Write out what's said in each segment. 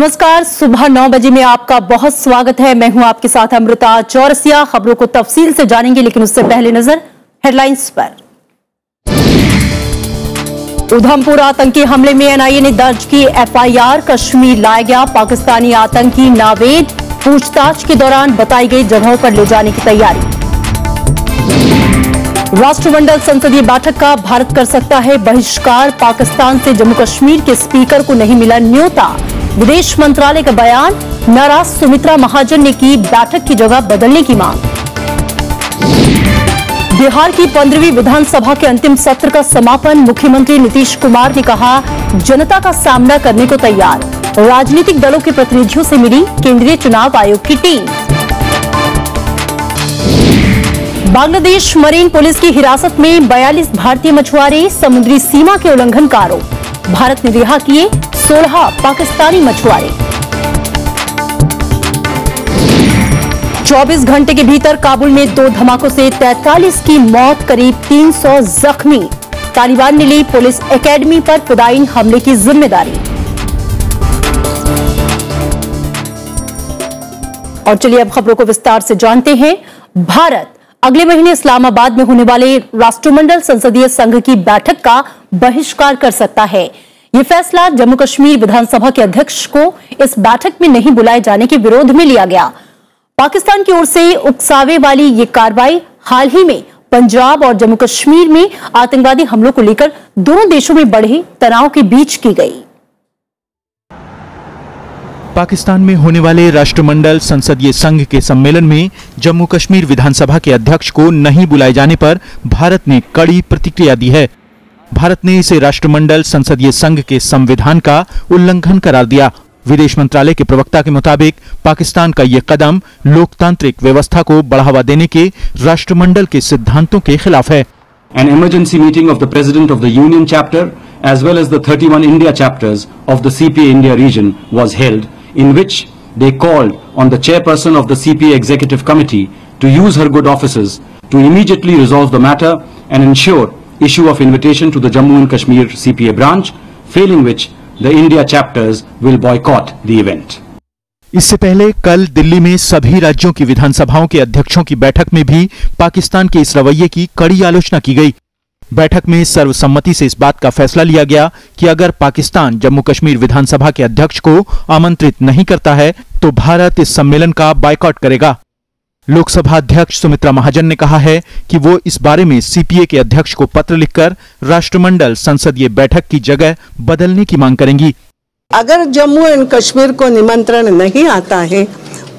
नमस्कार, सुबह 9 बजे में आपका बहुत स्वागत है। मैं हूं आपके साथ अमृता चौरसिया। खबरों को तफसील से जानेंगे, लेकिन उससे पहले नजर हेडलाइंस पर। उधमपुर आतंकी हमले में एनआईए ने दर्ज की एफआईआर। कश्मीर लाया गया पाकिस्तानी आतंकी नावेद। पूछताछ के दौरान बताई गई जगहों पर ले जाने की तैयारी। राष्ट्रमंडल संसदीय बैठक का भारत कर सकता है बहिष्कार। पाकिस्तान से जम्मू कश्मीर के स्पीकर को नहीं मिला न्योता। विदेश मंत्रालय का बयान। नाराज सुमित्रा महाजन ने की बैठक की जगह बदलने की मांग। बिहार की 15वीं विधानसभा के अंतिम सत्र का समापन। मुख्यमंत्री नीतीश कुमार ने कहा, जनता का सामना करने को तैयार। राजनीतिक दलों के प्रतिनिधियों से मिली केंद्रीय चुनाव आयोग की टीम। बांग्लादेश मरीन पुलिस की हिरासत में 42 भारतीय मछुआरे। समुद्री सीमा के उल्लंघन का आरोप। भारत ने रिहा किए 16 पाकिस्तानी मछुआरे। 24 घंटे के भीतर काबुल में 2 धमाकों से 43 की मौत, करीब 300 जख्मी। तालिबान ने ली पुलिस एकेडमी पर फिदायीन हमले की जिम्मेदारी। और चलिए अब खबरों को विस्तार से जानते हैं। भारत अगले महीने इस्लामाबाद में होने वाले राष्ट्रमंडल संसदीय संघ की बैठक का बहिष्कार कर सकता है। यह फैसला जम्मू कश्मीर विधानसभा के अध्यक्ष को इस बैठक में नहीं बुलाए जाने के विरोध में लिया गया। पाकिस्तान की ओर से उकसावे वाली ये कार्रवाई हाल ही में पंजाब और जम्मू कश्मीर में आतंकवादी हमलों को लेकर दोनों देशों में बढ़े तनाव के बीच की गई। पाकिस्तान में होने वाले राष्ट्रमंडल संसदीय संघ के सम्मेलन में जम्मू कश्मीर विधानसभा के अध्यक्ष को नहीं बुलाए जाने पर भारत ने कड़ी प्रतिक्रिया दी है। भारत ने इसे राष्ट्रमंडल संसदीय संघ के संविधान का उल्लंघन करार दिया। विदेश मंत्रालय के प्रवक्ता के मुताबिक पाकिस्तान का ये कदम लोकतांत्रिक व्यवस्था को बढ़ावा देने के राष्ट्रमंडल के सिद्धांतों के खिलाफ है। An emergency meeting of the President of the Union chapter as well as the 31 India chapters of the CPA India region was held, in which they called on the chairperson of the CPA Executive Committee to use her good offices to immediately resolve the matter and ensure issue of invitation to the Jammu and Kashmir CPA branch, failing which the India chapters will boycott the event. इससे पहले कल दिल्ली में सभी राज्यों की विधानसभाओं के अध्यक्षों की बैठक में भी पाकिस्तान के इस रवैये की कड़ी आलोचना की गई। बैठक में सर्वसम्मति से इस बात का फैसला लिया गया कि अगर पाकिस्तान जम्मू कश्मीर विधानसभा के अध्यक्ष को आमंत्रित नहीं करता है तो भारत इस सम्मेलन का बायकॉट करेगा। लोकसभा अध्यक्ष सुमित्रा महाजन ने कहा है कि वो इस बारे में सीपीए के अध्यक्ष को पत्र लिखकर राष्ट्रमंडल संसदीय बैठक की जगह बदलने की मांग करेंगी। अगर जम्मू एंड कश्मीर को निमंत्रण नहीं आता है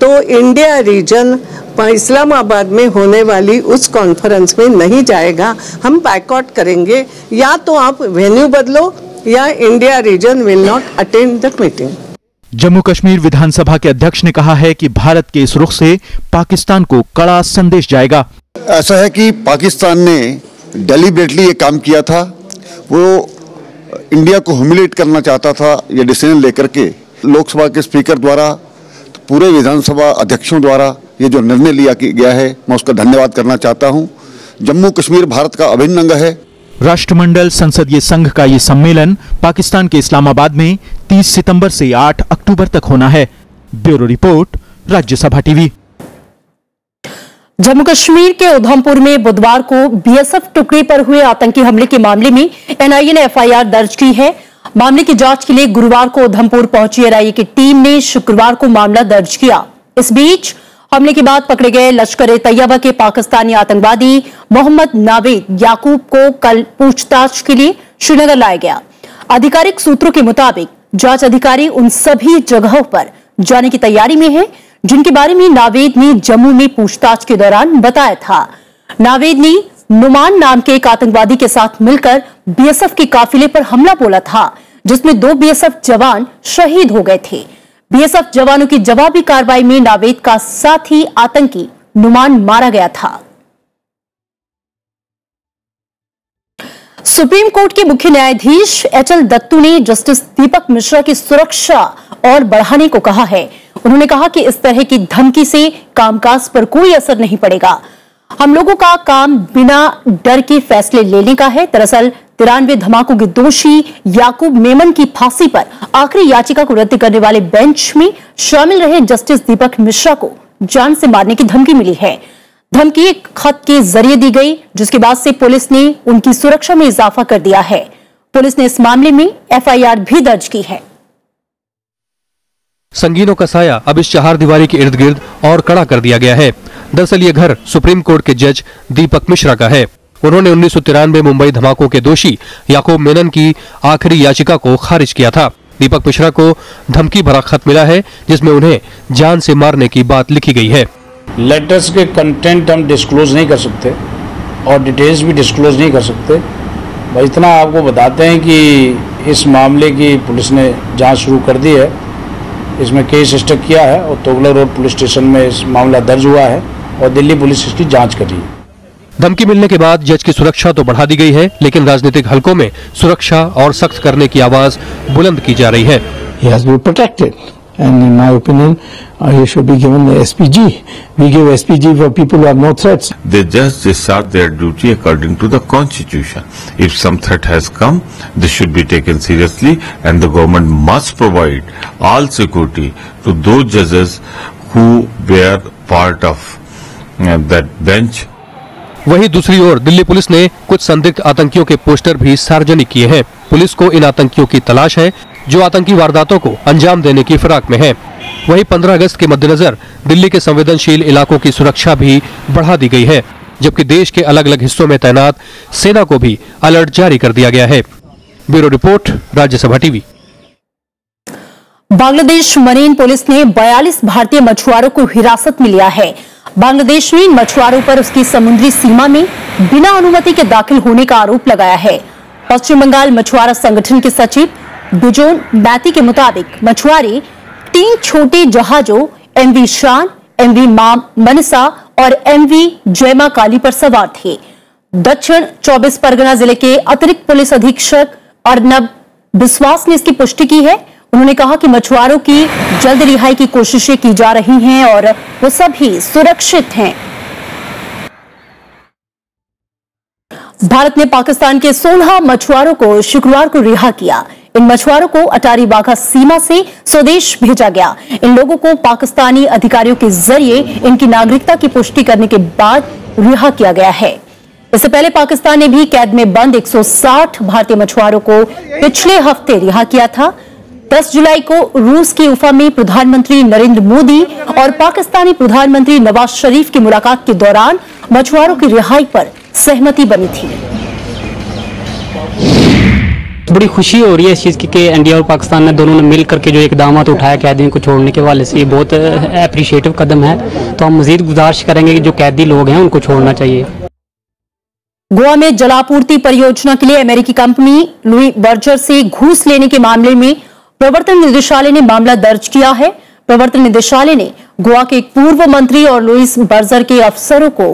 तो इंडिया रीजन इस्लामाबाद में होने वाली उस कॉन्फ्रेंस में नहीं जाएगा। हम बायकॉट करेंगे। या तो आप वेन्यू बदलो या India region will not attend the meeting. Jammu Kashmir विधानसभा के अध्यक्ष ने कहा है कि भारत के इस रुख से पाकिस्तान को कड़ा संदेश जाएगा। ऐसा है कि पाकिस्तान ने डेलिबरेटली ये काम किया था। वो इंडिया को ह्यूमिलेट करना चाहता था। ये डिसीजन लेकर के लोकसभा के स्पीकर द्वारा, पूरे विधानसभा अध्यक्षों द्वारा ये जो निर्णय लिया गया है, मैं उसका धन्यवाद करना चाहता हूं। जम्मू कश्मीर भारत का अभिन्न अंग है। राष्ट्रमंडल संसदीय संघ का ये सम्मेलन पाकिस्तान के इस्लामाबाद में 30 सितंबर से 8 अक्टूबर तक होना है। Bureau report, Rajya Sabha TV. Jammu Kashmir के उधमपुर में बुधवार को बीएसएफ टुकड़ी पर हुए आतंकी हमले के मामले में एनआईए ने एफआईआर दर्ज की है। मामले की जांच के लिए गुरुवार को उधमपुर पहुंची एनआईए की टीम ने शुक्रवार को मामला दर्ज किया। इस बीच हमले के बाद पकड़े गए लश्कर-ए-तैयबा के पाकिस्तानी आतंकवादी मोहम्मद नावेद याकूब को कल पूछताछ के लिए श्रीनगर लाया गया। आधिकारिक सूत्रों के मुताबिक जांच अधिकारी उन सभी जगहों पर जाने की तैयारी में है जिनके बारे में नावेद ने जम्मू में पूछताछ के दौरान बताया था। नावेद ने नुमान नाम के एक आतंकवादी के साथ मिलकर बीएसएफ के काफिले पर हमला बोला था, जिसमें 2 बीएसएफ जवान शहीद हो गए थे। बीएसएफ जवानों की जवाबी कार्रवाई में नावेद का साथी आतंकी नुमान मारा गया था। सुप्रीम कोर्ट के मुख्य न्यायाधीश एचएल दत्तू ने जस्टिस दीपक मिश्रा की सुरक्षा और बढ़ाने को कहा है। उन्होंने कहा कि इस तरह की धमकी से कामकाज पर कोई असर नहीं पड़ेगा। हम लोगों का काम बिना डर के फैसले लेने का है। दरअसल 93 धमाकों के दोषी याकूब मेमन की फांसी पर आखिरी याचिका को रद्द करने वाले बेंच में शामिल रहे जस्टिस दीपक मिश्रा को जान से मारने की धमकी मिली है। धमकी एक खत के जरिए दी गई, जिसके बाद से पुलिस ने उनकी सुरक्षा में इजाफा कर दिया है। पुलिस ने इस मामले में एफआईआर भी दर्ज की है। संगीनों का साया अब इस चहारदीवारी के इर्द गिर्द और कड़ा कर दिया गया है। दरअसल ये घर सुप्रीम कोर्ट के जज दीपक मिश्रा का है। उन्होंने 1993 मुंबई धमाकों के दोषी याकूब मेनन की आखिरी याचिका को खारिज किया था। दीपक मिश्रा को धमकी भरा खत मिला है, जिसमें उन्हें जान से मारने की बात लिखी गई है। लेटर्स के कंटेंट हम डिस्क्लोज नहीं कर सकते और डिटेल्स भी डिस्क्लोज नहीं कर सकते। बस इतना आपको बताते हैं कि इस मामले की पुलिस ने जांच शुरू कर दी है। इसमें केस रजिस्टर किया है और तोगला रोड पुलिस स्टेशन में इस मामला दर्ज हुआ है और दिल्ली पुलिस इसकी जांच कर रही है। धमकी मिलने के बाद जज की सुरक्षा तो बढ़ा दी गई है, लेकिन राजनीतिक हलकों में सुरक्षा और सख्त करने की आवाज बुलंद की जा रही है। He has to be protected, and in my opinion, he should be given the SPG. We give SPG for people who have no threats. They just discharge their duty according to the Constitution. If some threat has come, this should be taken seriously, and the government must provide all security to those judges who were part of that bench. वहीं दूसरी ओर Delhi police ने कुछ संदिग्ध आतंकियों के poster भी सार्वजनिक किए हैं। पुलिस को इन आतंकियों की तलाश है जो आतंकी वारदातों को अंजाम देने की फिराक में है। वहीं 15 अगस्त के मद्देनजर दिल्ली के संवेदनशील इलाकों की सुरक्षा भी बढ़ा दी गई है, जबकि देश के अलग अलग हिस्सों में तैनात सेना को भी अलर्ट जारी कर दिया गया है। Bureau report, Rajya Sabha TV. Bangladesh marine police ने 42 भारतीय मछुआरों को हिरासत में लिया है। बांग्लादेश ने इन मछुआरों पर उसकी समुद्री सीमा में बिना अनुमति के दाखिल होने का आरोप लगाया है। पश्चिम बंगाल मछुआरा संगठन के सचिव बिजोन मैती के मुताबिक मछुआरे 3 छोटे जहाजों एमवी शान, एमवी मनसा और एमवी जयमा काली पर सवार थे। दक्षिण 24 परगना जिले के अतिरिक्त पुलिस अधीक्षक अर्नब बिस्वास ने इसकी पुष्टि की है। उन्होंने कहा कि मछुआरों की जल्द रिहाई की कोशिशें की जा रही हैं और वो सभी सुरक्षित हैं। भारत ने पाकिस्तान के 16 मछुआरों को शुक्रवार को रिहा किया। इन मछुआरों को अटारी वाघा सीमा से स्वदेश भेजा गया। इन लोगों को पाकिस्तानी अधिकारियों के जरिए इनकी नागरिकता की पुष्टि करने के बाद रिहा किया गया है। इससे पहले पाकिस्तान ने भी कैद में बंद 160 भारतीय मछुआरों को पिछले हफ्ते रिहा किया था। 10 जुलाई को रूस की उफा में प्रधानमंत्री नरेंद्र मोदी और पाकिस्तानी प्रधानमंत्री नवाज शरीफ की मुलाकात के दौरान मछुआरों की रिहाई पर सहमति बनी थी। बड़ी खुशी हो रही है इस चीज़ की कि इंडिया और पाकिस्तान ने दोनों ने मिल करके जो इकदाम उठाया कैदियों को छोड़ने के हवाले से, ये बहुत अप्रिशिएटिव कदम है। तो हम मजीद गुजारिश करेंगे कि जो कैदी लोग हैं उनको छोड़ना चाहिए। गोवा में जलापूर्ति परियोजना के लिए अमेरिकी कंपनी लुई बर्जर से घूस लेने के मामले में प्रवर्तन निदेशालय ने मामला दर्ज किया है। प्रवर्तन निदेशालय ने गोवा के एक पूर्व मंत्री और लुईस बर्जर के अफसरों को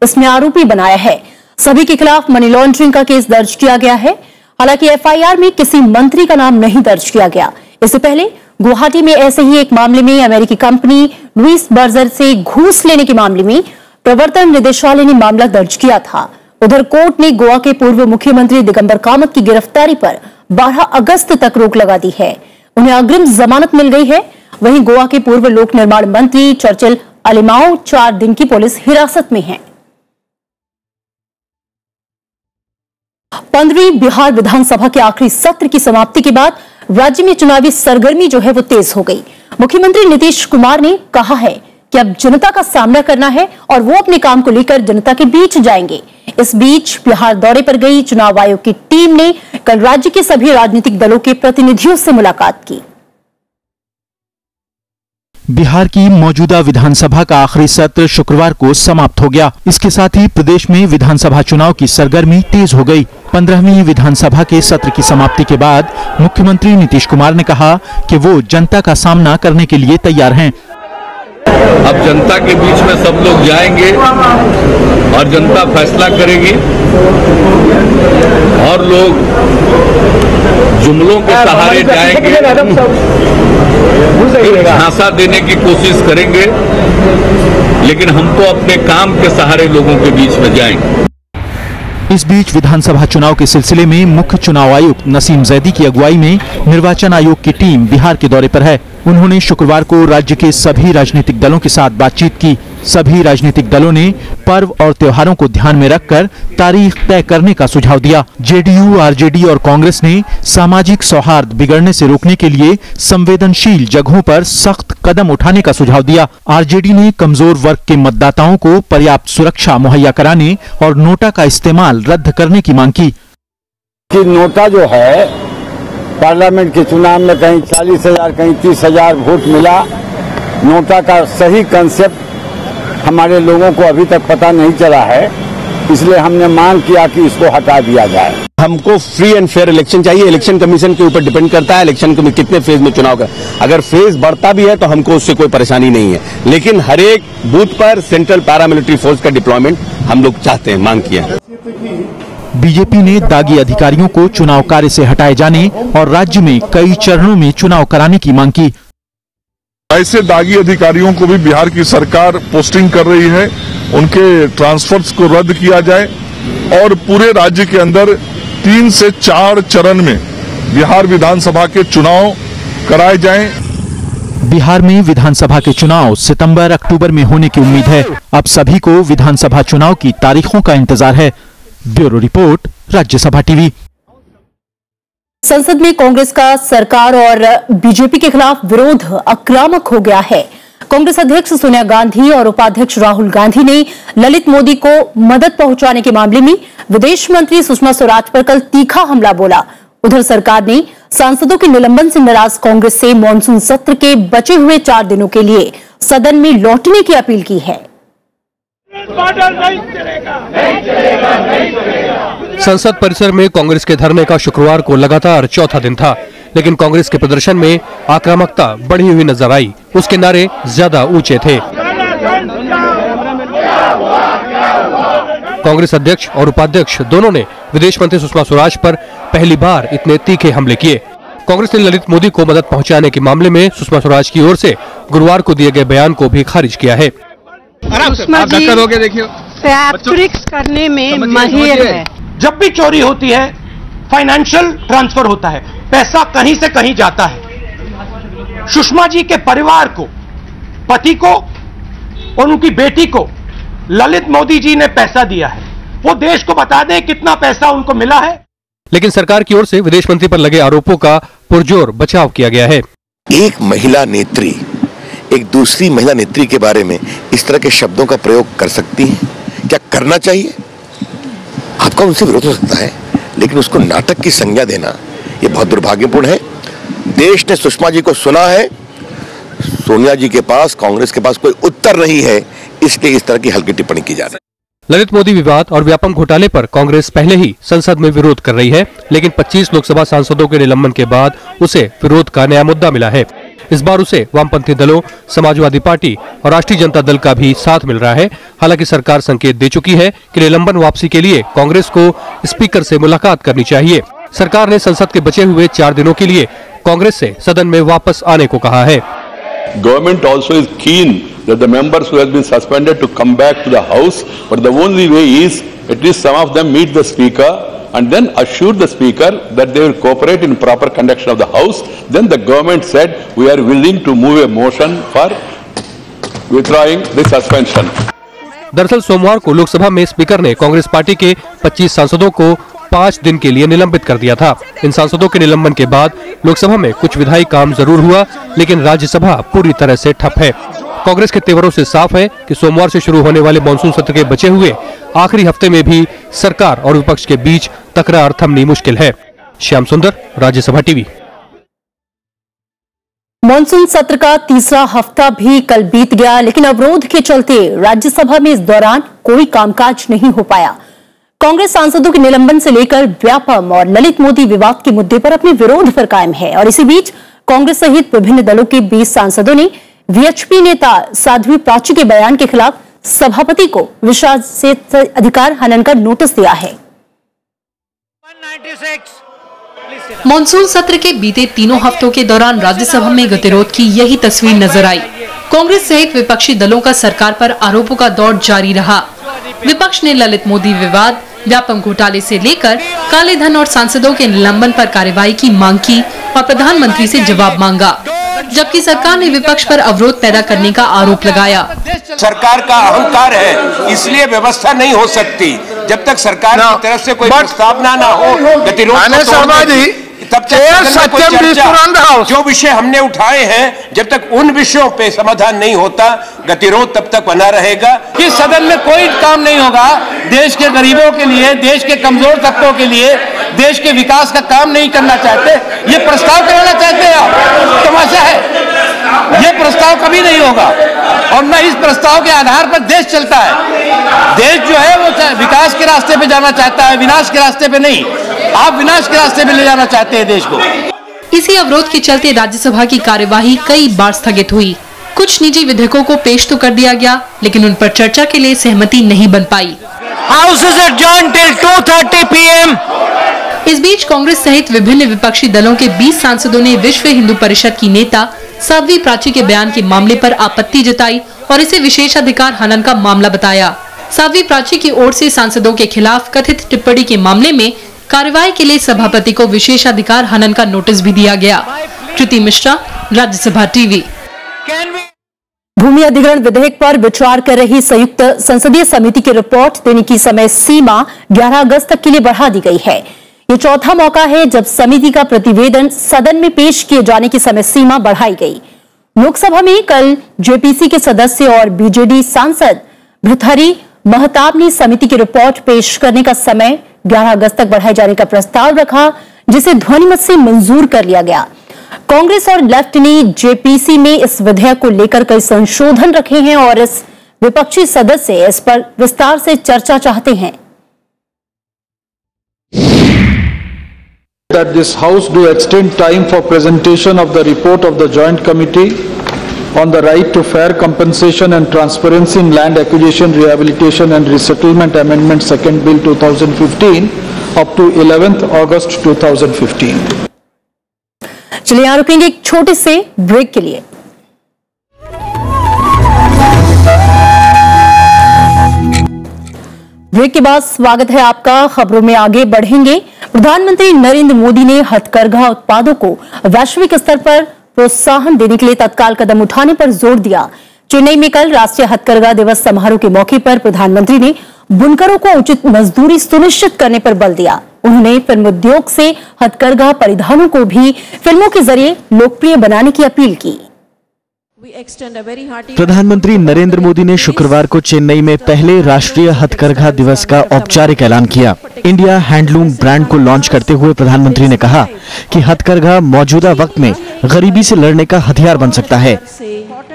इसमें आरोपी बनाया है। सभी के खिलाफ मनी लॉन्ड्रिंग का केस दर्ज किया गया है। हालांकि एफआईआर में किसी मंत्री का नाम नहीं दर्ज किया गया। इससे पहले गुवाहाटी में ऐसे ही एक मामले में अमेरिकी कंपनी लुईस बर्जर से घूस लेने के मामले में प्रवर्तन निदेशालय ने मामला दर्ज किया था। उधर कोर्ट ने गोवा के पूर्व मुख्यमंत्री दिगंबर कामत की गिरफ्तारी पर 12 अगस्त तक रोक लगा दी है। उन्हें अग्रिम जमानत मिल गई है। वहीं गोवा के पूर्व लोक निर्माण मंत्री चर्चिल अलिमाओ 4 दिन की पुलिस हिरासत में हैं। 15वीं बिहार विधानसभा के आखिरी सत्र की समाप्ति के बाद राज्य में चुनावी सरगर्मी जो है वो तेज हो गई। मुख्यमंत्री नीतीश कुमार ने कहा है कि अब जनता का सामना करना है और वो अपने काम को लेकर जनता के बीच जाएंगे। इस बीच बिहार दौरे पर गई चुनाव आयोग की टीम ने कल राज्य के सभी राजनीतिक दलों के प्रतिनिधियों से मुलाकात की। बिहार की मौजूदा विधानसभा का आखिरी सत्र शुक्रवार को समाप्त हो गया। इसके साथ ही प्रदेश में विधानसभा चुनाव की सरगर्मी तेज हो गई। 15वीं विधानसभा के सत्र की समाप्ति के बाद मुख्यमंत्री नीतीश कुमार ने कहा कि वो जनता का सामना करने के लिए तैयार हैं। अब जनता के बीच में सब लोग जाएंगे और जनता फैसला करेगी और लोग जुमलों के सहारे जाएंगे, झांसा देने की कोशिश करेंगे, लेकिन हम तो अपने काम के सहारे लोगों के बीच में जाएंगे। इस बीच विधानसभा चुनाव के सिलसिले में मुख्य चुनाव आयुक्त नसीम जैदी की अगुवाई में निर्वाचन आयोग की टीम बिहार के दौरे पर है। उन्होंने शुक्रवार को राज्य के सभी राजनीतिक दलों के साथ बातचीत की। सभी राजनीतिक दलों ने पर्व और त्योहारों को ध्यान में रखकर तारीख तय करने का सुझाव दिया। जेडीयू, आरजेडी और कांग्रेस ने सामाजिक सौहार्द बिगड़ने से रोकने के लिए संवेदनशील जगहों पर सख्त कदम उठाने का सुझाव दिया। आरजेडी ने कमजोर वर्ग के मतदाताओं को पर्याप्त सुरक्षा मुहैया कराने और नोटा का इस्तेमाल रद्द करने की मांग की। नोटा जो है पार्लियामेंट के चुनाव में कहीं 40,000 कहीं 30,000 वोट मिला। नोटा का सही कंसेप्ट हमारे लोगों को अभी तक पता नहीं चला है, इसलिए हमने मांग किया कि इसको हटा दिया जाए। हमको फ्री एंड फेयर इलेक्शन चाहिए। इलेक्शन कमीशन के ऊपर डिपेंड करता है इलेक्शन कमीशन कितने फेज में चुनाव का। अगर फेज बढ़ता भी है तो हमको उससे कोई परेशानी नहीं है, लेकिन हर एक बूथ पर सेंट्रल पैरामिलिट्री फोर्स का डिप्लॉयमेंट हम लोग चाहते हैं, मांग किया है। बीजेपी ने दागी अधिकारियों को चुनाव कार्य से हटाए जाने और राज्य में कई चरणों में चुनाव कराने की मांग की। ऐसे दागी अधिकारियों को भी बिहार की सरकार पोस्टिंग कर रही है, उनके ट्रांसफर्स को रद्द किया जाए और पूरे राज्य के अंदर 3 से 4 चरण में बिहार विधानसभा के चुनाव कराए जाएं। बिहार में विधानसभा के चुनाव सितंबर-अक्टूबर में होने की उम्मीद है। अब सभी को विधानसभा चुनाव की तारीखों का इंतजार है। Bureau report, Rajya Sabha TV. संसद में कांग्रेस का सरकार और बीजेपी के खिलाफ विरोध आक्रामक हो गया है। कांग्रेस अध्यक्ष सोनिया गांधी और उपाध्यक्ष राहुल गांधी ने ललित मोदी को मदद पहुंचाने के मामले में विदेश मंत्री सुषमा स्वराज पर कल तीखा हमला बोला। उधर सरकार ने सांसदों के निलंबन से नाराज कांग्रेस से मानसून सत्र के बचे हुए 4 दिनों के लिए सदन में लौटने की अपील की है। संसद परिसर में कांग्रेस के धरने का शुक्रवार को लगातार चौथा दिन था, लेकिन कांग्रेस के प्रदर्शन में आक्रामकता बढ़ी हुई नजर आई। उसके नारे ज्यादा ऊंचे थे। कांग्रेस अध्यक्ष और उपाध्यक्ष दोनों ने विदेश मंत्री सुषमा स्वराज पर पहली बार इतने तीखे हमले किए। कांग्रेस ने ललित मोदी को मदद पहुंचाने के मामले में सुषमा स्वराज की ओर से गुरुवार को दिए गए बयान को भी खारिज किया है। सुषमा जी ट्रिक्स करने में माहिर है। जब भी चोरी होती है फाइनेंशियल ट्रांसफर होता है, पैसा कहीं से कहीं जाता है। सुषमा जी के परिवार को, पति को और उनकी बेटी को ललित मोदी जी ने पैसा दिया है। वो देश को बता दें कितना पैसा उनको मिला है। लेकिन सरकार की ओर से विदेश मंत्री पर लगे आरोपों का पुरजोर बचाव किया गया है। एक महिला नेत्री एक दूसरी महिला नेत्री के बारे में इस तरह के शब्दों का प्रयोग कर सकती है? क्या करना चाहिए? आपका उनसे विरोध हो सकता है, लेकिन उसको नाटक की संज्ञा देना ये बहुत दुर्भाग्यपूर्ण है। देश ने सुषमा जी को सुना है, सोनिया जी के पास, कांग्रेस के पास कोई उत्तर नहीं है, इसलिए इस तरह की हल्की टिप्पणी की जा रही है। ललित मोदी विवाद और व्यापम घोटाले पर कांग्रेस पहले ही संसद में विरोध कर रही है, लेकिन 25 लोकसभा सांसदों के निलंबन के बाद उसे विरोध का नया मुद्दा मिला है। इस बार उसे वामपंथी दलों, समाजवादी पार्टी और राष्ट्रीय जनता दल का भी साथ मिल रहा है। हालांकि सरकार संकेत दे चुकी है कि निलंबन वापसी के लिए कांग्रेस को स्पीकर से मुलाकात करनी चाहिए। सरकार ने संसद के बचे हुए 4 दिनों के लिए कांग्रेस से सदन में वापस आने को कहा है। Government also is keen that the members who have been suspended to come back to the house, but the only way is at least some of them meet the speaker and then assure the speaker that they will cooperate in proper conduction of the house. Then the government said we are willing to move a motion for withdrawing the suspension. दरअसल सोमवार को लोकसभा में speaker ने Congress party के 25 सांसदों को 5 दिन के लिए निलंबित कर दिया था। इन सांसदों के निलंबन के बाद लोकसभा में कुछ विधायी काम जरूर हुआ, लेकिन राज्यसभा पूरी तरह से ठप है। कांग्रेस के तेवरों से साफ है कि सोमवार से शुरू होने वाले मानसून सत्र के बचे हुए आखिरी हफ्ते में भी सरकार और विपक्ष के बीच तकरार थमनी मुश्किल है। श्याम सुंदर, राज्यसभा टीवी। मानसून सत्र का तीसरा हफ्ता भी कल बीत गया, लेकिन अवरोध के चलते राज्यसभा में इस दौरान कोई कामकाज नहीं हो पाया। कांग्रेस सांसदों के निलंबन से लेकर व्यापम और ललित मोदी विवाद के मुद्दे पर अपने विरोध पर कायम है और इसी बीच कांग्रेस सहित विभिन्न दलों के 20 सांसदों ने वीएचपी नेता साध्वी प्राची के बयान के खिलाफ सभापति को विशेषाधिकार हनन का नोटिस दिया है। मानसून सत्र के बीते 3 हफ्तों के दौरान राज्यसभा में गतिरोध की यही तस्वीर नजर आई। कांग्रेस सहित विपक्षी दलों का सरकार पर आरोपों का दौर जारी रहा। विपक्ष ने ललित मोदी विवाद, व्यापम घोटाले से लेकर काले धन और सांसदों के निलंबन पर कार्रवाई की मांग की और प्रधानमंत्री से जवाब मांगा, जबकि सरकार ने विपक्ष पर अवरोध पैदा करने का आरोप लगाया। सरकार का अहंकार है, इसलिए व्यवस्था नहीं हो सकती जब तक सरकार की तरफ से कोई प्रस्तावना ना हो, गतिरोध तब तक जो विषय हमने उठाए हैं जब तक उन विषयों पे समाधान नहीं होता, गतिरोध तब तक बना रहेगा। इस सदन में कोई काम नहीं होगा देश के गरीबों के लिए, देश के कमजोर तबकों के लिए, देश के विकास का काम नहीं करना चाहते, ये प्रस्ताव कराना चाहते हैं आप, तमाशा है। ये प्रस्ताव कभी नहीं होगा और न इस प्रस्ताव के आधार पर देश चलता है। देश जो है वो विकास के रास्ते पे जाना चाहता है, विनाश के रास्ते पे नहीं। आप विनाश के रास्ते पे ले जाना चाहते हैं देश को। इसी अवरोध के चलते राज्यसभा की कार्यवाही कई बार स्थगित हुई। कुछ निजी विधेयकों को पेश तो कर दिया गया, लेकिन उन पर चर्चा के लिए सहमति नहीं बन पाई। House is adjourned till 2:30 PM. इस बीच कांग्रेस सहित विभिन्न विपक्षी दलों के 20 सांसदों ने विश्व हिंदू परिषद की नेता साध्वी प्राची के बयान के मामले पर आपत्ति जताई और इसे विशेषाधिकार हनन का मामला बताया। साध्वी प्राची की ओर से सांसदों के खिलाफ कथित टिप्पणी के मामले में कार्रवाई के लिए सभापति को विशेषाधिकार हनन का नोटिस भी दिया गया। कृति मिश्रा, राज्यसभा टीवी। भूमि अधिग्रहण विधेयक पर विचार कर रही संयुक्त संसदीय समिति की रिपोर्ट देने की समय सीमा 11 अगस्त तक के लिए बढ़ा दी गई है। ये चौथा मौका है जब समिति का प्रतिवेदन सदन में पेश किए जाने की समय सीमा बढ़ाई गई। लोकसभा में कल जेपीसी के सदस्य और बीजेडी सांसद भृतहरि महताब ने समिति की रिपोर्ट पेश करने का समय 11 अगस्त तक बढ़ाए जाने का प्रस्ताव रखा, जिसे ध्वनिमत से मंजूर कर लिया गया। कांग्रेस और लेफ्ट ने जेपीसी में इस विधेयक को लेकर कई संशोधन रखे हैं और इस विपक्षी सदस्य इस पर विस्तार से चर्चा चाहते हैं। That this House do extend time for presentation of the report of the Joint Committee on the right to fair compensation and transparency in land acquisition, rehabilitation and resettlement amendment second bill 2015 up to 11th August 2015. चलिए यहाँ रुकेंगे एक छोटे से break के लिए। Break के बाद स्वागत है आपका। खबरों में आगे बढ़ेंगे। प्रधानमंत्री नरेंद्र मोदी ने हथकरघा उत्पादों को वैश्विक स्तर पर प्रोत्साहन देने के लिए तत्काल कदम उठाने पर जोर दिया। चेन्नई में कल राष्ट्रीय हथकरघा दिवस समारोह के मौके पर प्रधानमंत्री ने बुनकरों को उचित मजदूरी सुनिश्चित करने पर बल दिया। उन्होंने फिल्म उद्योग से हथकरघा परिधानों को भी फिल्मों के जरिए लोकप्रिय बनाने की अपील की। प्रधानमंत्री नरेंद्र मोदी ने शुक्रवार को चेन्नई में पहले राष्ट्रीय हथकरघा दिवस का औपचारिक ऐलान किया। इंडिया हैंडलूम ब्रांड को लॉन्च करते हुए प्रधानमंत्री ने कहा कि हथकरघा मौजूदा वक्त में गरीबी से लड़ने का हथियार बन सकता है।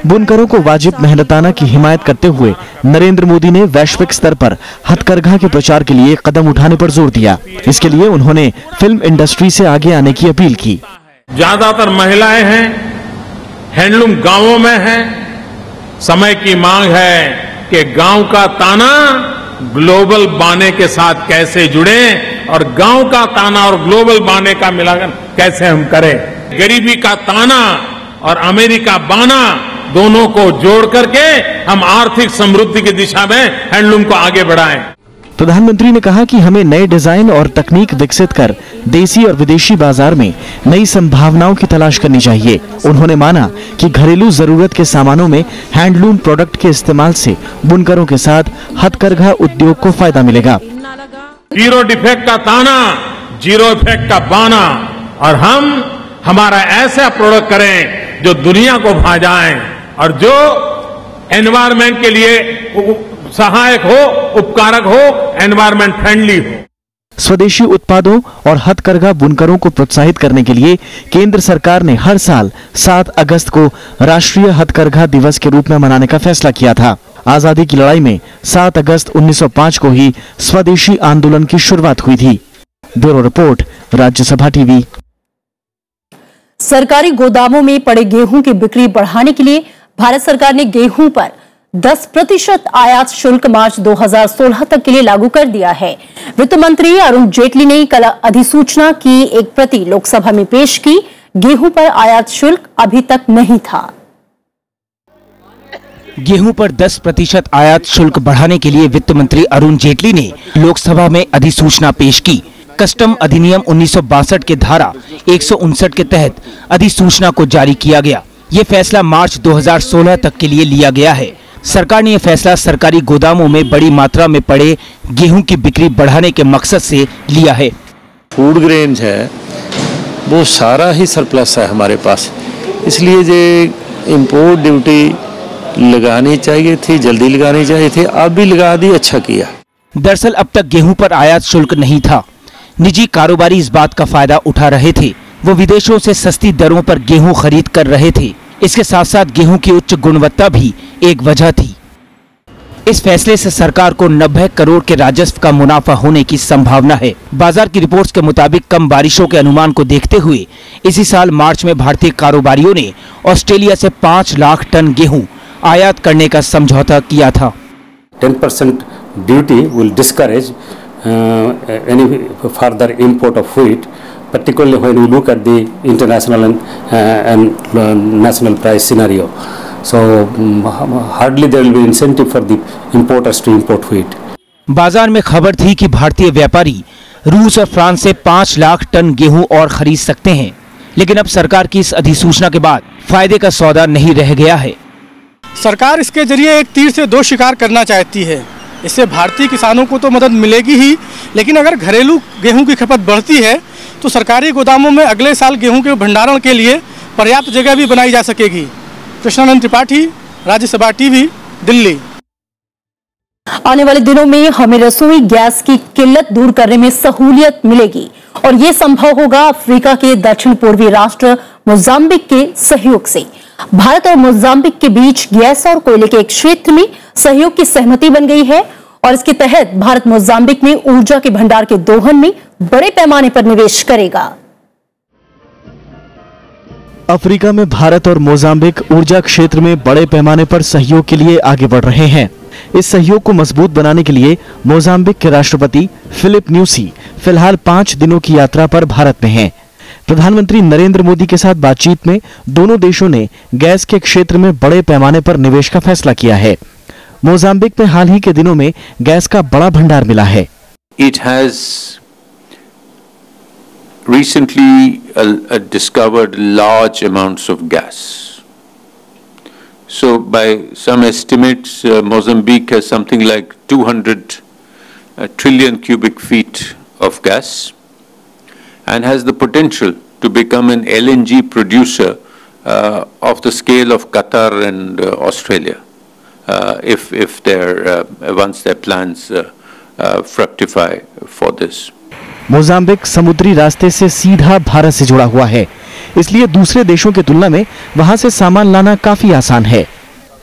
बुनकरों को वाजिब मेहनताना की हिमायत करते हुए नरेंद्र मोदी ने वैश्विक स्तर पर हथकरघा के प्रचार के लिए कदम उठाने पर जोर दिया। इसके लिए उन्होंने फिल्म इंडस्ट्री से आगे आने की अपील की। ज्यादातर महिलाएं हैं, हैंडलूम गांवों में है। समय की मांग है कि गांव का ताना ग्लोबल बाने के साथ कैसे जुड़े और गांव का ताना और ग्लोबल बाने का मिलान कैसे हम करें। गरीबी का ताना और अमेरिका बाना दोनों को जोड़ करके हम आर्थिक समृद्धि की दिशा में हैंडलूम को आगे बढ़ाएं। प्रधानमंत्री ने कहा कि हमें नए डिजाइन और तकनीक विकसित कर देसी और विदेशी बाजार में नई संभावनाओं की तलाश करनी चाहिए। उन्होंने माना कि घरेलू जरूरत के सामानों में हैंडलूम प्रोडक्ट के इस्तेमाल से बुनकरों के साथ हथकरघा उद्योग को फायदा मिलेगा। जीरो डिफेक्ट का ताना, जीरो इफेक्ट का बाना, और हम हमारा ऐसा प्रोडक्ट करें जो दुनिया को भा जाए और जो एनवायरमेंट के लिए सहायक हो, उपकारक हो, एनवायरमेंट फ्रेंडली हो। स्वदेशी उत्पादों और हथकरघा बुनकरों को प्रोत्साहित करने के लिए केंद्र सरकार ने हर साल 7 अगस्त को राष्ट्रीय हथकरघा दिवस के रूप में मनाने का फैसला किया था। आजादी की लड़ाई में 7 अगस्त 1905 को ही स्वदेशी आंदोलन की शुरुआत हुई थी। Bureau report, Rajya Sabha TV. सरकारी गोदामों में पड़े गेहूं की बिक्री बढ़ाने के लिए भारत सरकार ने गेहूं पर 10% आयात शुल्क मार्च 2016 तक के लिए लागू कर दिया है। वित्त मंत्री अरुण जेटली ने कल अधिसूचना की एक प्रति लोकसभा में पेश की। गेहूं पर आयात शुल्क अभी तक नहीं था। गेहूं पर 10% आयात शुल्क बढ़ाने के लिए वित्त मंत्री अरुण जेटली ने लोकसभा में अधिसूचना पेश की। कस्टम अधिनियम 1962 के धारा 159 के तहत अधिसूचना को जारी किया गया। ये फैसला मार्च 2016 तक के लिए लिया गया है। सरकार ने यह फैसला सरकारी गोदामों में बड़ी मात्रा में पड़े गेहूं की बिक्री बढ़ाने के मकसद से लिया है। फूड ग्रेन्स है वो सारा ही सरप्लस है हमारे पास, इसलिए ये इंपोर्ट ड्यूटी लगानी चाहिए थी, जल्दी लगानी चाहिए थी, अब भी लगा दी, अच्छा किया। दरअसल अब तक गेहूं पर आयात शुल्क नहीं था। निजी कारोबारी इस बात का फायदा उठा रहे थे। वो विदेशों से सस्ती दरों पर गेहूं खरीद कर रहे थे। इसके साथ साथ गेहूं की उच्च गुणवत्ता भी एक वजह थी। इस फैसले से सरकार को 90 करोड़ के राजस्व का मुनाफा होने की संभावना है। बाजार की रिपोर्ट्स के मुताबिक कम बारिशों के अनुमान को देखते हुए इसी साल मार्च में भारतीय कारोबारियों ने ऑस्ट्रेलिया से 5 लाख टन गेहूं आयात करने का समझौता किया था। 10% duty will discourage any further import of wheat, particularly when we look at the international and national price scenario. So hardly there will be incentive for the importers to import wheat. बाजार में खबर थी कि भारतीय व्यापारी रूस और France से 5 लाख टन गेहूं और खरीद सकते हैं, लेकिन अब सरकार की इस अधिसूचना के बाद फायदे का सौदा नहीं रह गया है। सरकार इसके जरिए एक तीर से दो शिकार करना चाहती है। इससे भारतीय किसानों को तो मदद मिलेगी ही, लेकिन अगर घरेलू गेहूं की खपत बढ़ती है तो सरकारी गोदामों में अगले साल गेहूं के भंडारण के लिए पर्याप्त जगह भी बनाई जा सकेगी। कृष्णानंद त्रिपाठी, राज्यसभा टीवी, दिल्ली। आने वाले दिनों में हमें रसोई गैस की किल्लत दूर करने में सहूलियत मिलेगी और ये संभव होगा अफ्रीका के दक्षिण पूर्वी राष्ट्र मोजाम्बिक के सहयोग से। भारत और मोजाम्बिक के बीच गैस और कोयले के एक क्षेत्र में सहयोग की सहमति बन गई है और इसके तहत भारत मोजाम्बिक में ऊर्जा के भंडार के दोहन में बड़े पैमाने पर निवेश करेगा। अफ्रीका में भारत और मोजाम्बिक ऊर्जा क्षेत्र में बड़े पैमाने पर सहयोग के लिए आगे बढ़ रहे हैं। इस सहयोग को मजबूत बनाने के लिए मोजाम्बिक के राष्ट्रपति फिलिप न्यूसी फिलहाल 5 दिनों की यात्रा पर भारत में हैं। प्रधानमंत्री नरेंद्र मोदी के साथ बातचीत में दोनों देशों ने गैस के क्षेत्र में बड़े पैमाने पर निवेश का फैसला किया है। मोजाम्बिक में हाल ही के दिनों में गैस का बड़ा भंडार मिला है। It has recently discovered large amounts of gas. So by some estimates, Mozambique has something like 200 trillion cubic feet of gas and has the potential to become an LNG producer of the scale of Qatar and Australia if once their plans fructify for this. Mozambique समुद्री रास्ते से सीधा भारत से जुड़ा हुआ है, इसलिए दूसरे देशों की तुलना में वहां से सामान लाना काफी आसान है।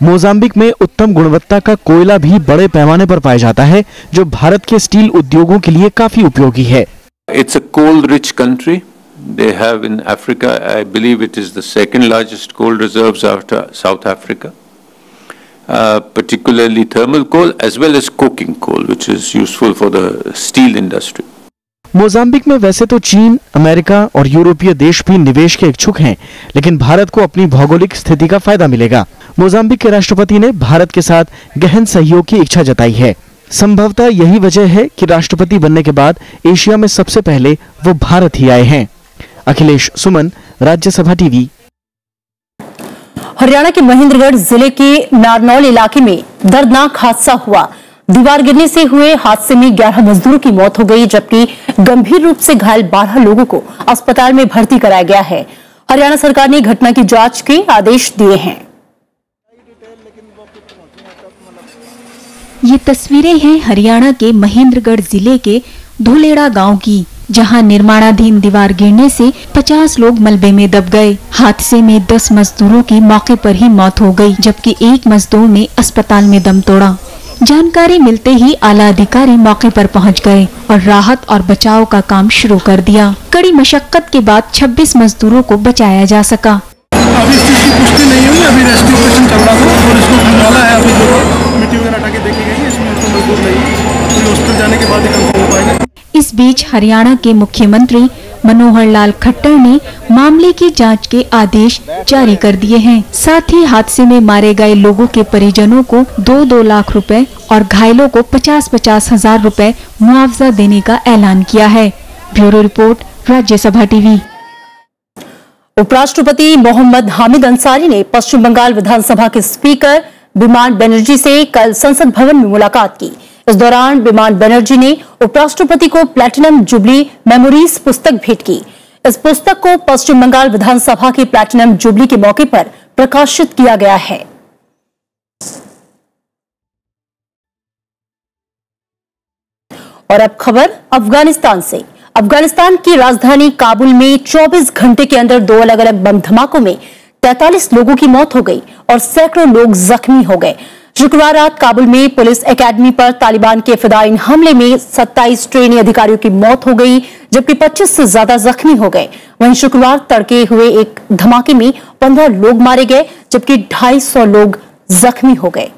मोजाम्बिक में उत्तम गुणवत्ता का कोयला भी बड़े पैमाने पर पाया जाता है, जो भारत के स्टील उद्योगों के लिए काफी उपयोगी है। It's a coal-rich country. They have in Africa, I believe it is the second largest coal reserves after South Africa. Particularly thermal coal as well as coking coal, which is useful for the steel industry. Mozambique में वैसे तो चीन, America और यूरोपीय देश भी निवेश के इच्छुक हैं, लेकिन भारत को अपनी भौगोलिक स्थिति का फायदा मिलेगा। मोजाम्बिक के राष्ट्रपति ने भारत के साथ गहन सहयोग की इच्छा जताई है। संभवतः यही वजह है कि राष्ट्रपति बनने के बाद एशिया में सबसे पहले वो भारत ही आए हैं। अखिलेश सुमन, राज्यसभा टीवी। हरियाणा के महेंद्रगढ़ जिले के नारनौल इलाके में दर्दनाक हादसा हुआ। दीवार गिरने से हुए हादसे में 11 मजदूरों की मौत हो गई, जबकि गंभीर रूप से घायल 12 लोगों को अस्पताल में भर्ती कराया गया है। हरियाणा सरकार ने घटना की जांच के आदेश दिए हैं। ये तस्वीरें हैं हरियाणा के महेंद्रगढ़ जिले के धुलेड़ा गांव की, जहां निर्माणाधीन दीवार गिरने से 50 लोग मलबे में दब गए। हादसे में 10 मजदूरों की मौके पर ही मौत हो गई, जबकि एक मजदूर ने अस्पताल में दम तोड़ा। जानकारी मिलते ही आला अधिकारी मौके पर पहुंच गए और राहत और बचाव का काम शुरू कर दिया। कड़ी मशक्कत के बाद 26 मजदूरों को बचाया जा सका। अभी इस चीज की पुष्टि नहीं हुई, अभी रेस्क्यू ऑपरेशन चल रहा था और इसको खंगाला है। अभी जो मिट्टी वगैरह हटा के देखी गई है, इसमें उसको मजदूर नहीं, तो हॉस्पिटल जाने के बाद ही कंफर्म हो पाएगा। इस बीच हरियाणा के मुख्यमंत्री मनोहर लाल खट्टर ने मामले की जांच के आदेश जारी कर दिए हैं। साथ ही हादसे में मारे गए लोगों के परिजनों को 2-2 लाख रुपए और घायलों को 50-50 हजार रुपए मुआवजा देने का ऐलान किया है। Bureau report, Rajya Sabha TV. उपराष्ट्रपति मोहम्मद हामिद अंसारी ने पश्चिम बंगाल विधानसभा के स्पीकर बिमान बनर्जी से कल संसद भवन में मुलाकात की। इस दौरान बिमान बनर्जी ने उपराष्ट्रपति को प्लैटिनम जुबली मेमोरीज पुस्तक भेंट की। इस पुस्तक को पश्चिम बंगाल विधानसभा की प्लैटिनम जुबली के मौके पर प्रकाशित किया गया है। और अब खबर अफगानिस्तान से। अफगानिस्तान की राजधानी काबुल में 24 घंटे के अंदर 2 अलग अलग बम धमाकों में 43 लोगों की मौत हो गई और सैकड़ों लोग जख्मी हो गए। शुक्रवार रात काबुल में पुलिस एकेडमी पर तालिबान के फिदायीन हमले में 27 ट्रेनी अधिकारियों की मौत हो गई, जबकि 25 से ज्यादा जख्मी हो गए। वहीं शुक्रवार तड़के हुए एक धमाके में 15 लोग मारे गए, जबकि 250 लोग जख्मी हो गए।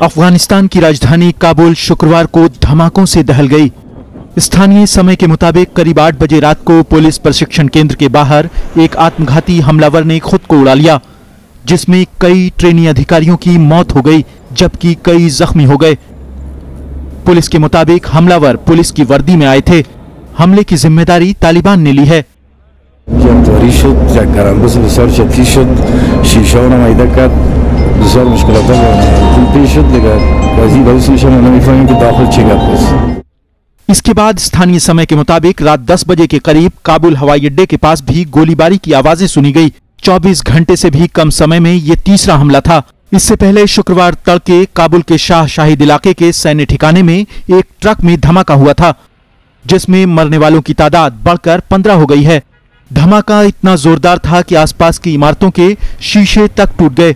अफगानिस्तान की राजधानी काबुल शुक्रवार को धमाकों से दहल गई। स्थानीय समय के मुताबिक करीब 8 बजे रात को पुलिस प्रशिक्षण केंद्र के बाहर एक आत्मघाती हमलावर ने खुद को उड़ा लिया, जिसमें कई ट्रेनी अधिकारियों की मौत हो गई, जबकि कई जख्मी हो गए। पुलिस के मुताबिक हमलावर पुलिस की वर्दी में आए थे। हमले की जिम्मेदारी तालिबान ने ली है। इसके बाद स्थानीय समय के मुताबिक रात 10 बजे के करीब काबुल हवाई अड्डे के पास भी गोलीबारी की आवाजें सुनी गई। 24 घंटे से भी कम समय में ये तीसरा हमला था। इससे पहले शुक्रवार तड़के काबुल के शाह शाहिद इलाके के सैन्य ठिकाने में एक ट्रक में धमाका हुआ था, जिसमें मरने वालों की तादाद बढ़कर 15 हो गई है। धमाका इतना जोरदार था कि आसपास की इमारतों के शीशे तक टूट गए।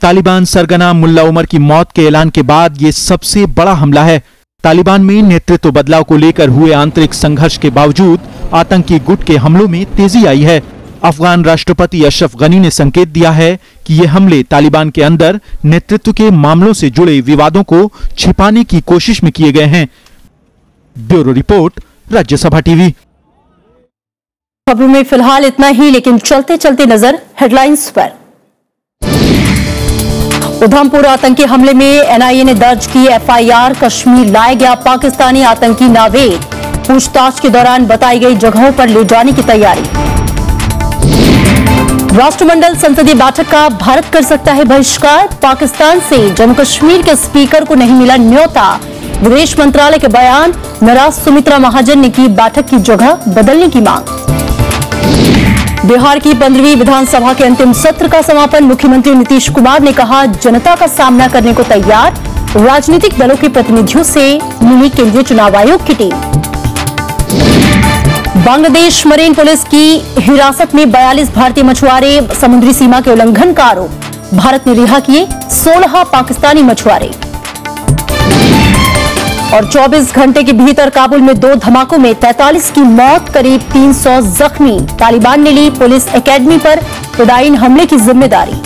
तालिबान सरगना मुल्ला उमर की मौत के ऐलान के बाद ये सबसे बड़ा हमला है। तालिबान में नेतृत्व बदलाव को लेकर हुए आंतरिक संघर्ष के बावजूद आतंकी गुट के हमलों में तेजी आई है। अफगान राष्ट्रपति अशरफ गनी ने संकेत दिया है कि ये हमले तालिबान के अंदर नेतृत्व के मामलों से जुड़े विवादों को छिपाने की कोशिश में किए गए हैं। Bureau report, Rajya Sabha TV. खबरों में फिलहाल इतना ही, लेकिन चलते चलते नजर हेडलाइंस पर। उधमपुर आतंकी हमले में एनआईए ने दर्ज की एफआईआर। कश्मीर लाया गया पाकिस्तानी आतंकी नावेद। पूछताछ के दौरान बताई गई जगहों पर ले जाने की तैयारी। राष्ट्रमंडल संसदीय बैठक का भारत कर सकता है बहिष्कार। पाकिस्तान से जम्मू कश्मीर के स्पीकर को नहीं मिला न्योता। विदेश मंत्रालय के बयान। नाराज सुमित्रा महाजन ने की बैठक की जगह बदलने की मांग। बिहार की 15वीं विधानसभा के अंतिम सत्र का समापन। मुख्यमंत्री नीतीश कुमार ने कहा जनता का सामना करने को तैयार। राजनीतिक दलों के प्रतिनिधियों से मिली केंद्रीय चुनाव आयोग की टीम। बांग्लादेश मरीन पुलिस की हिरासत में 42 भारतीय मछुआरे। समुद्री सीमा के उल्लंघन का आरोप। भारत ने रिहा किए 16 पाकिस्तानी मछुआरे। और 24 घंटे के भीतर काबुल में 2 धमाकों में 43 की मौत, करीब 300 जख्मी। तालिबान ने ली पुलिस एकेडमी पर फिदायीन हमले की जिम्मेदारी।